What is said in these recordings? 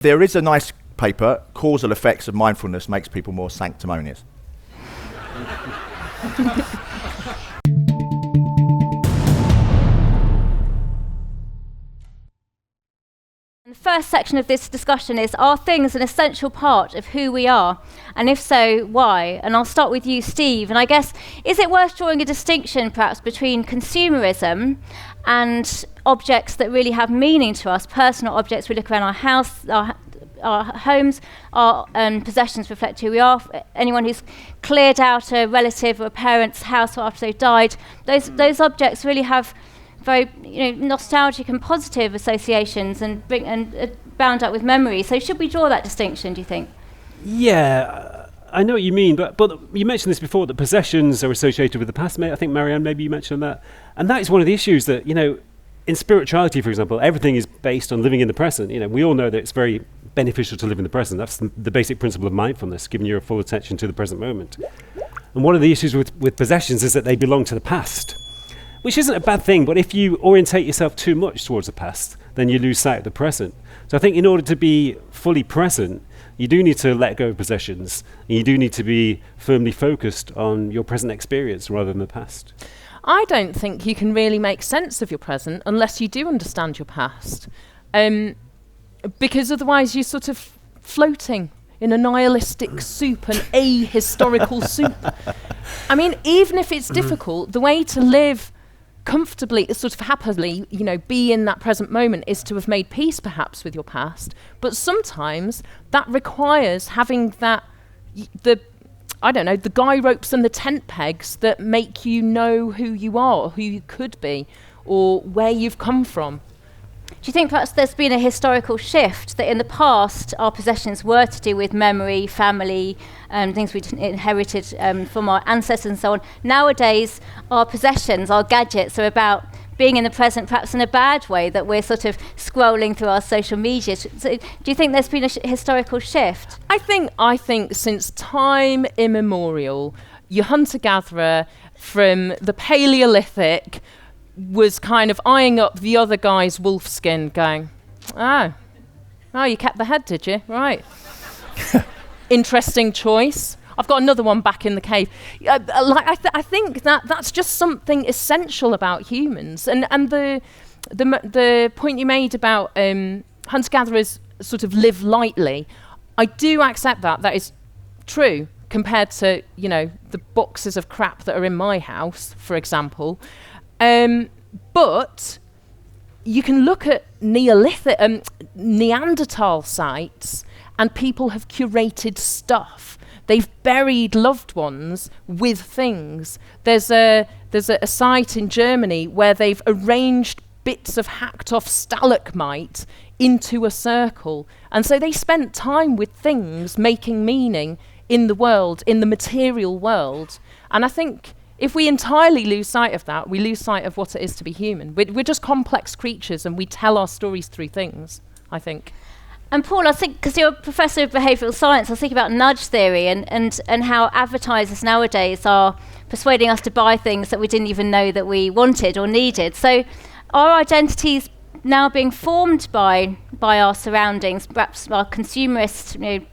There is a nice paper, Causal Effects of Mindfulness Makes People More Sanctimonious. The first section of this discussion is, are things an essential part of who we are? And if so, why? And I'll start with you, Steve. And I guess, is it worth drawing a distinction perhaps between consumerism and objects that really have meaning to us, personal objects? We look around our house, our homes, our possessions reflect who we are. Anyone who's cleared out a relative or a parent's house after they've died, those objects really have very nostalgic and positive associations and bound up with memory. So should we draw that distinction, do you think? Yeah, I know what you mean, but you mentioned this before, that possessions are associated with the past. I think, Mary-Ann, maybe you mentioned that. And that is one of the issues that, in spirituality, for example, everything is based on living in the present. We all know that it's very beneficial to live in the present. That's the basic principle of mindfulness, giving your full attention to the present moment. And one of the issues with possessions is that they belong to the past, which isn't a bad thing, but if you orientate yourself too much towards the past, then you lose sight of the present. So I think in order to be fully present, you do need to let go of possessions, and you do need to be firmly focused on your present experience rather than the past. I don't think you can really make sense of your present unless you do understand your past. Because otherwise you're sort of floating in a nihilistic soup, an ahistorical soup. I mean, even if it's difficult, the way to live comfortably, sort of happily, be in that present moment is to have made peace perhaps with your past. But sometimes that requires having the guy ropes and the tent pegs that make you know who you are, who you could be, or where you've come from. Do you think perhaps there's been a historical shift that in the past our possessions were to do with memory, family, things we inherited from our ancestors and so on? Nowadays, our possessions, our gadgets are about being in the present, perhaps in a bad way, that we're sort of scrolling through our social media. So do you think there's been a historical shift? I think since time immemorial, your hunter-gatherer from the Paleolithic was kind of eyeing up the other guy's wolf skin, going, oh, you kept the head, did you? Right. Interesting choice. I've got another one back in the cave. I think that's just something essential about humans. And the point you made about hunter-gatherers sort of live lightly, I do accept that. That is true compared to, the boxes of crap that are in my house, for example. But you can look at Neanderthal sites, and people have curated stuff. They've buried loved ones with things. There's a site in Germany where they've arranged bits of hacked off stalagmite into a circle. And so they spent time with things making meaning in the world, in the material world. And I think if we entirely lose sight of that, we lose sight of what it is to be human. We're just complex creatures, and we tell our stories through things, I think. And Paul, I think, because you're a professor of behavioural science, I was thinking about nudge theory and how advertisers nowadays are persuading us to buy things that we didn't even know that we wanted or needed. So are identities now being formed by our surroundings, perhaps our consumerist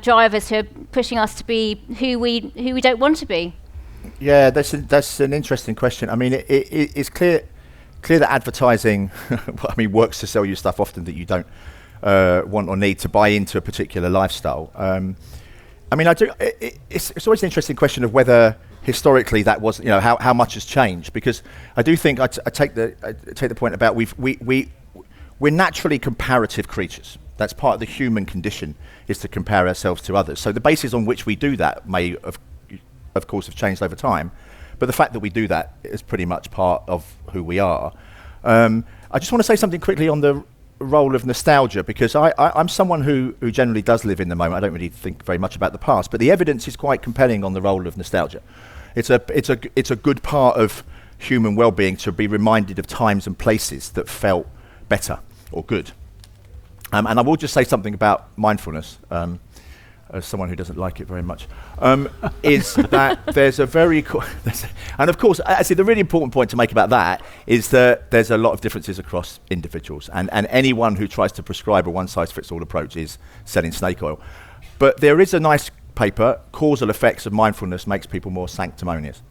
drivers who are pushing us to be who we don't want to be? Yeah, that's an interesting question. I mean, it's clear that advertising, works to sell you stuff often that you don't want or need to buy into a particular lifestyle. It's always an interesting question of whether historically that was, how much has changed, because I do think I take the point about we're naturally comparative creatures. That's part of the human condition, is to compare ourselves to others. So the basis on which we do that may of course have changed over time, but the fact that we do that is pretty much part of who we are. I just want to say something quickly on the role of nostalgia, because I'm someone who generally does live in the moment. I don't really think very much about the past, but the evidence is quite compelling on the role of nostalgia. It's a good part of human well-being to be reminded of times and places that felt better or good. And I will just say something about mindfulness. as someone who doesn't like it very much, is that there's a very and of course, actually, the really important point to make about that is that there's a lot of differences across individuals, and anyone who tries to prescribe a one-size-fits-all approach is selling snake oil. But there is a nice paper, Causal Effects of Mindfulness Makes People More Sanctimonious.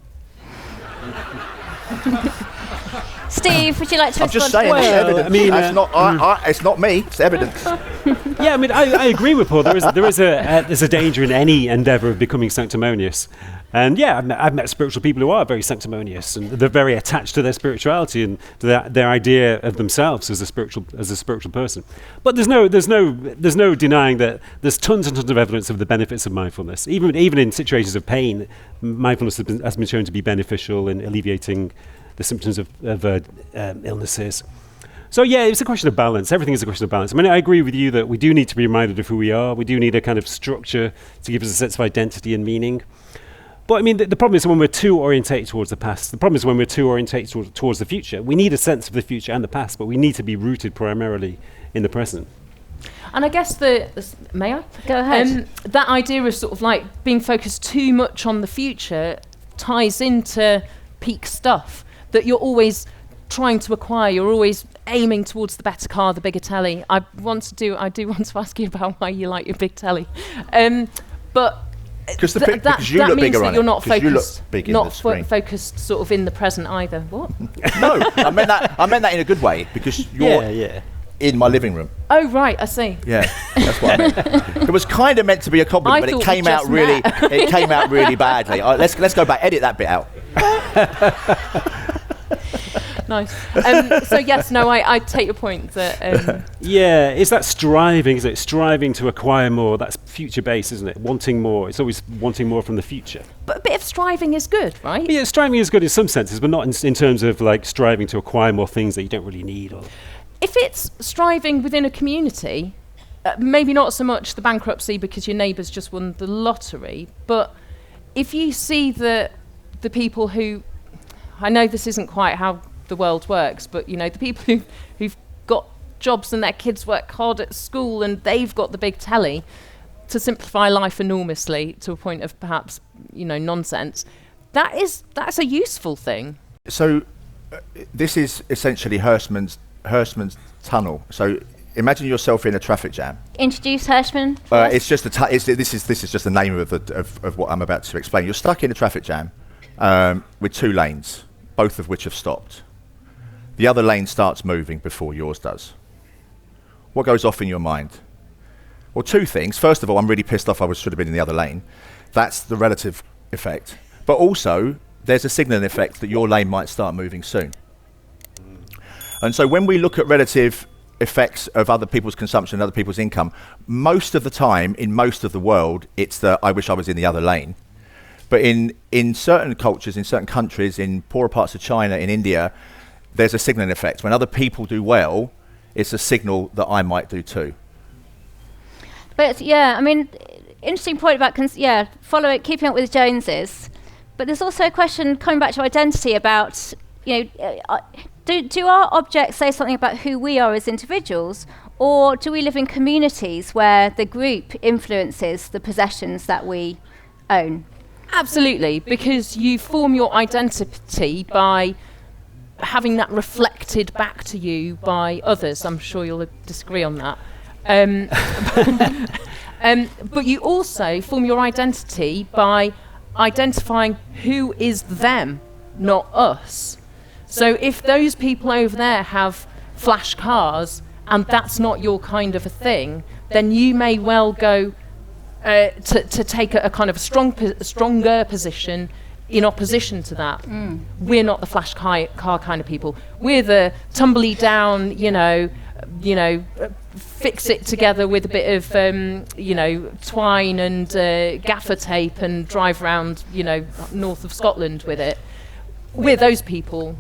Steve, would you like to I'm just respond? saying, it's evidence. I mean, it's not me, it's evidence. Yeah, I mean, I agree with Paul. There's a danger in any endeavour of becoming sanctimonious. And yeah, I've met spiritual people who are very sanctimonious, and they're very attached to their spirituality and to their idea of themselves as a spiritual person. But there's no denying that there's tons and tons of evidence of the benefits of mindfulness. Even in situations of pain, mindfulness has been shown to be beneficial in alleviating the symptoms of illnesses. So yeah, it's a question of balance. Everything is a question of balance. I mean, I agree with you that we do need to be reminded of who we are. We do need a kind of structure to give us a sense of identity and meaning. But I mean, the problem is when we're too orientated towards the past. The problem is when we're too orientated towards the future. We need a sense of the future and the past, but we need to be rooted primarily in the present. And I guess may I? Go ahead. That idea of sort of like being focused too much on the future ties into peak stuff that you're always trying to acquire. You're always aiming towards the better car, the bigger telly. I do want to ask you about why you like your big telly, but Because you that look means bigger that on you're it. not 'Cause you look focused, big in the screen. focused sort of in the present either. What? No, I meant that in a good way, because you're in my living room. Oh right, I see. Yeah, that's what I meant. It was kind of meant to be a compliment, but it came out really badly. Let's go back. Edit that bit out. Nice. So yes, no, I take your point that. Yeah, it's that striving, is it? Striving to acquire more. That's future-based, isn't it? Wanting more. It's always wanting more from the future. But a bit of striving is good, right? Yeah, striving is good in some senses, but not in terms of like striving to acquire more things that you don't really need. Or If it's striving within a community, maybe not so much the bankruptcy because your neighbour's just won the lottery, but if you see the people who, I know this isn't quite how the world works, but you know, the people who've got jobs and their kids work hard at school and they've got the big telly to simplify life enormously to a point of perhaps, you know, nonsense, that's a useful thing. So this is essentially Hirschman's tunnel. So imagine yourself in a traffic jam. Introduce Hirschman. It's just this is just the name of what I'm about to explain. You're stuck in a traffic jam with two lanes, both of which have stopped. The other lane starts moving before yours does. What goes off in your mind? Well, two things. First of all, I'm really pissed off. I should have been in the other lane. That's the relative effect. But also, there's a signaling effect that your lane might start moving soon. And so when we look at relative effects of other people's consumption, other people's income, most of the time, in most of the world, it's the I wish I was in the other lane. But in certain cultures, in certain countries, in poorer parts of China, in India, there's a signaling effect. When other people do well, it's a signal that I might do too. But yeah, I mean, interesting point about keeping up with the Joneses. But there's also a question coming back to identity about, you know, do our objects say something about who we are as individuals, or do we live in communities where the group influences the possessions that we own? Absolutely, because you form your identity by having that reflected back to you by others. I'm sure you'll disagree on that. But you also form your identity by identifying who is them, not us. So if those people over there have flash cars and that's not your kind of a thing, then you may well go to take a kind of stronger position in opposition to that. We're not the flash car kind of people. We're the tumbly down, you know, fix it together with a bit of, twine and gaffer tape and drive around, north of Scotland with it. We're those people,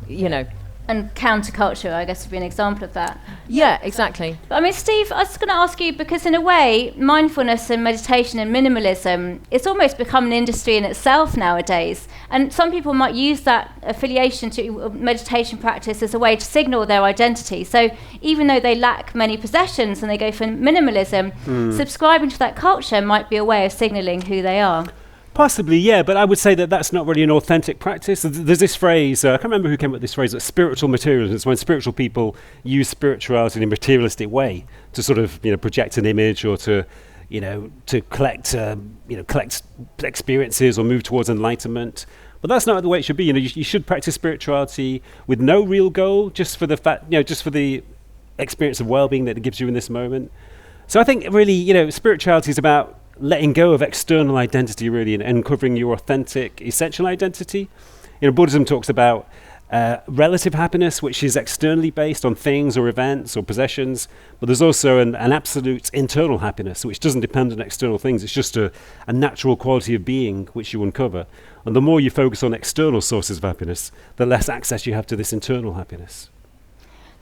And counterculture, I guess, would be an example of that. Yeah, exactly. But I mean, Steve, I was going to ask you, because in a way, mindfulness and meditation and minimalism, it's almost become an industry in itself nowadays. And some people might use that affiliation to meditation practice as a way to signal their identity. So even though they lack many possessions and they go for minimalism, subscribing to that culture might be a way of signalling who they are. Possibly, yeah, but I would say that that's not really an authentic practice. There's this phrase, I can't remember who came up with this phrase, but spiritual materialism. It's when spiritual people use spirituality in a materialistic way to sort of, project an image or to, to collect, collect experiences or move towards enlightenment. But that's not the way it should be. You should practice spirituality with no real goal, just for the fact, just for the experience of well-being that it gives you in this moment. So I think really, spirituality is about letting go of external identity, really, and uncovering your authentic, essential identity. Buddhism talks about relative happiness, which is externally based on things or events or possessions, but there's also an absolute internal happiness, which doesn't depend on external things. It's just a natural quality of being which you uncover. And the more you focus on external sources of happiness, the less access you have to this internal happiness.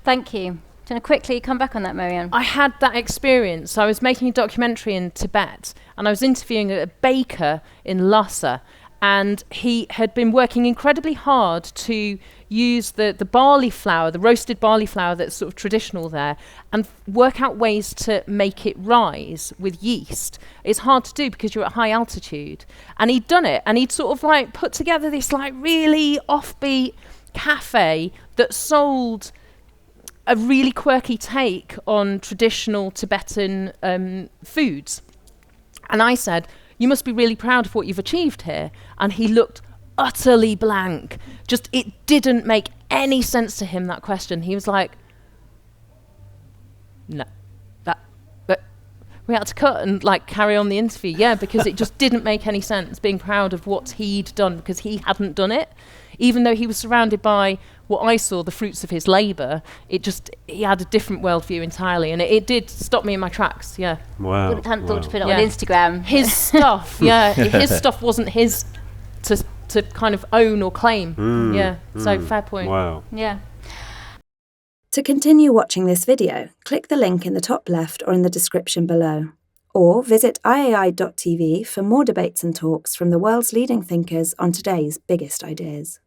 Thank you. Do you want to quickly come back on that, Mary-Ann? I had that experience. I was making a documentary in Tibet, and I was interviewing a baker in Lhasa, and he had been working incredibly hard to use the barley flour, the roasted barley flour that's sort of traditional there, and work out ways to make it rise with yeast. It's hard to do because you're at high altitude. And he'd done it, and he'd sort of like put together this like really offbeat cafe that sold a really quirky take on traditional Tibetan foods. And I said, "You must be really proud of what you've achieved here." And he looked utterly blank. Just, it didn't make any sense to him, that question. He was like, no, but we had to cut and like carry on the interview. Yeah, because it just didn't make any sense being proud of what he'd done, because he hadn't done it. Even though he was surrounded by what I saw, the fruits of his labour, he had a different worldview entirely, and it did stop me in my tracks, yeah. Wow. Wouldn't have thought to put it Yeah. on Instagram. His stuff, yeah, his stuff wasn't his to kind of own or claim, so fair point. Wow. Yeah. To continue watching this video, click the link in the top left or in the description below. Or visit iai.tv for more debates and talks from the world's leading thinkers on today's biggest ideas.